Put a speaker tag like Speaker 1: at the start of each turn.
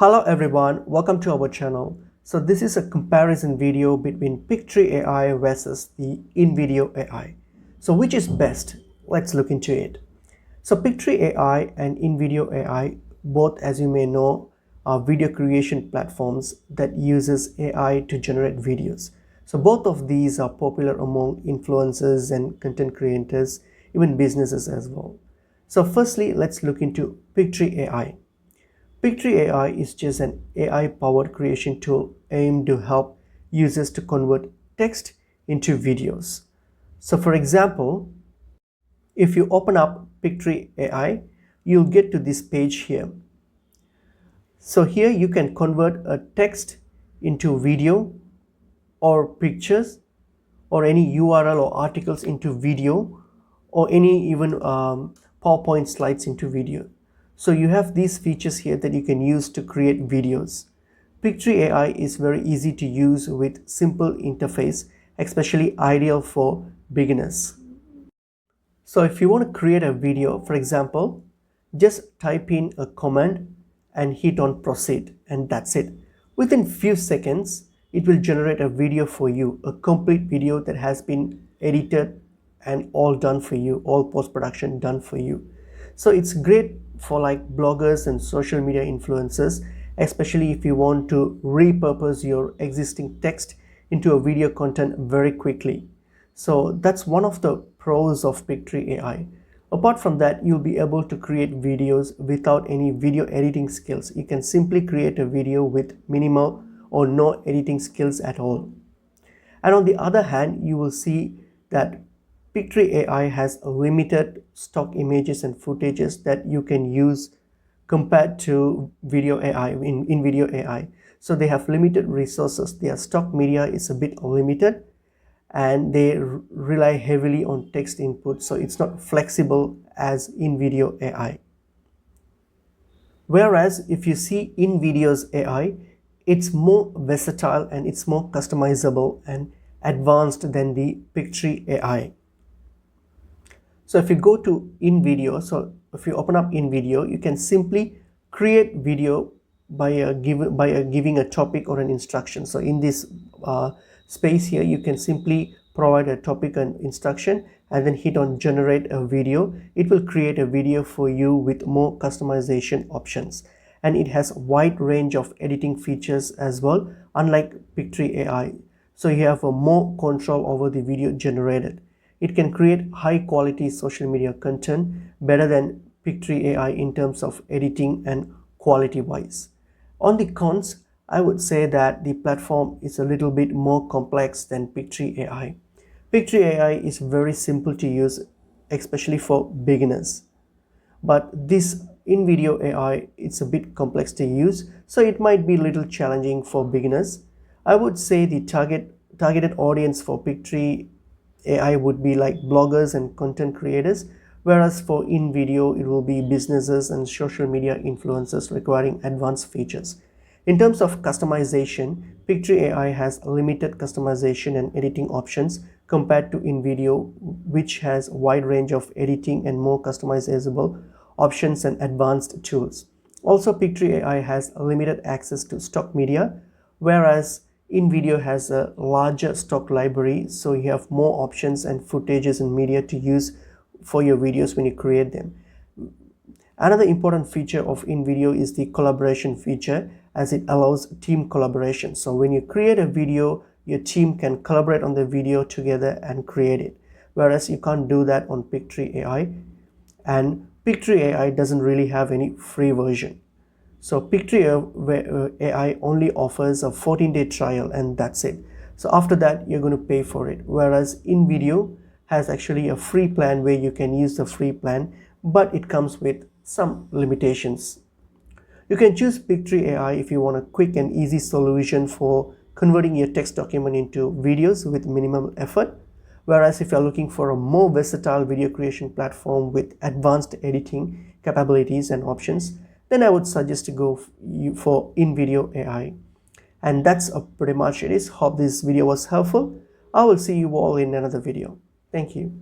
Speaker 1: Hello everyone, welcome to our channel. So this is a comparison video between Pictory AI versus the Invideo AI. So which is best? Let's look into it. So Pictory AI and Invideo AI, both as you may know, are video creation platforms that uses AI to generate videos. So both of these are popular among influencers and content creators, even businesses as well. So firstly, let's look into Pictory AI. Pictory AI is just an AI-powered creation tool aimed to help users to convert text into videos. So for example, if you open up Pictory AI, you'll get to this page here. So here you can convert a text into video or pictures or any URL or articles into video or any even PowerPoint slides into video. So you have these features here that you can use to create videos. Pictory AI is very easy to use with simple interface, especially ideal for beginners. So if you want to create a video, for example, just type in a command and hit on proceed, and that's it. Within few seconds, it will generate a video for you, a complete video that has been edited and all done for you, all post-production done for you. So it's great for like bloggers and social media influencers, especially if you want to repurpose your existing text into a video content very quickly. So that's one of the pros of Pictory AI. Apart from that, you'll be able to create videos without any video editing skills. You can simply create a video with minimal or no editing skills at all. And on the other hand, you will see that Pictory AI has limited stock images and footages that you can use compared to video AI in video AI. So they have limited resources. Their stock media is a bit limited and they rely heavily on text input, so it's not flexible as Invideo AI. Whereas if you see Invideo's AI, it's more versatile and it's more customizable and advanced than the Pictory AI. So if you go to Invideo, so if you open up Invideo, you can simply create video by giving a topic or an instruction. So in this space here, you can simply provide a topic and instruction and then hit on generate a video. It will create a video for you with more customization options, and it has a wide range of editing features as well, unlike Pictory AI. So you have a more control over the video generated. It can create high quality social media content better than Pictory AI in terms of editing and quality wise. On the cons, I would say that the platform is a little bit more complex than Pictory AI. Pictory AI is very simple to use, especially for beginners. But this Invideo AI, it's a bit complex to use, so it might be a little challenging for beginners. I would say the targeted audience for Pictory AI would be like bloggers and content creators, whereas for Invideo, it will be businesses and social media influencers requiring advanced features. In terms of customization, Pictory AI has limited customization and editing options compared to Invideo, which has a wide range of editing and more customizable options and advanced tools. Also, Pictory AI has limited access to stock media, whereas Invideo has a larger stock library, so you have more options and footages and media to use for your videos when you create them. Another important feature of Invideo is the collaboration feature, as it allows team collaboration. So when you create a video, your team can collaborate on the video together and create it, whereas you can't do that on Pictory AI, and Pictory AI doesn't really have any free version. So Pictory AI only offers a 14-day trial and that's it. So after that, you're going to pay for it. Whereas Invideo has actually a free plan where you can use the free plan, but it comes with some limitations. You can choose Pictory AI if you want a quick and easy solution for converting your text document into videos with minimal effort. Whereas if you're looking for a more versatile video creation platform with advanced editing capabilities and options, then I would suggest to go for Invideo AI. And that's pretty much it is. Hope this video was helpful. I will see you all in another video. Thank you.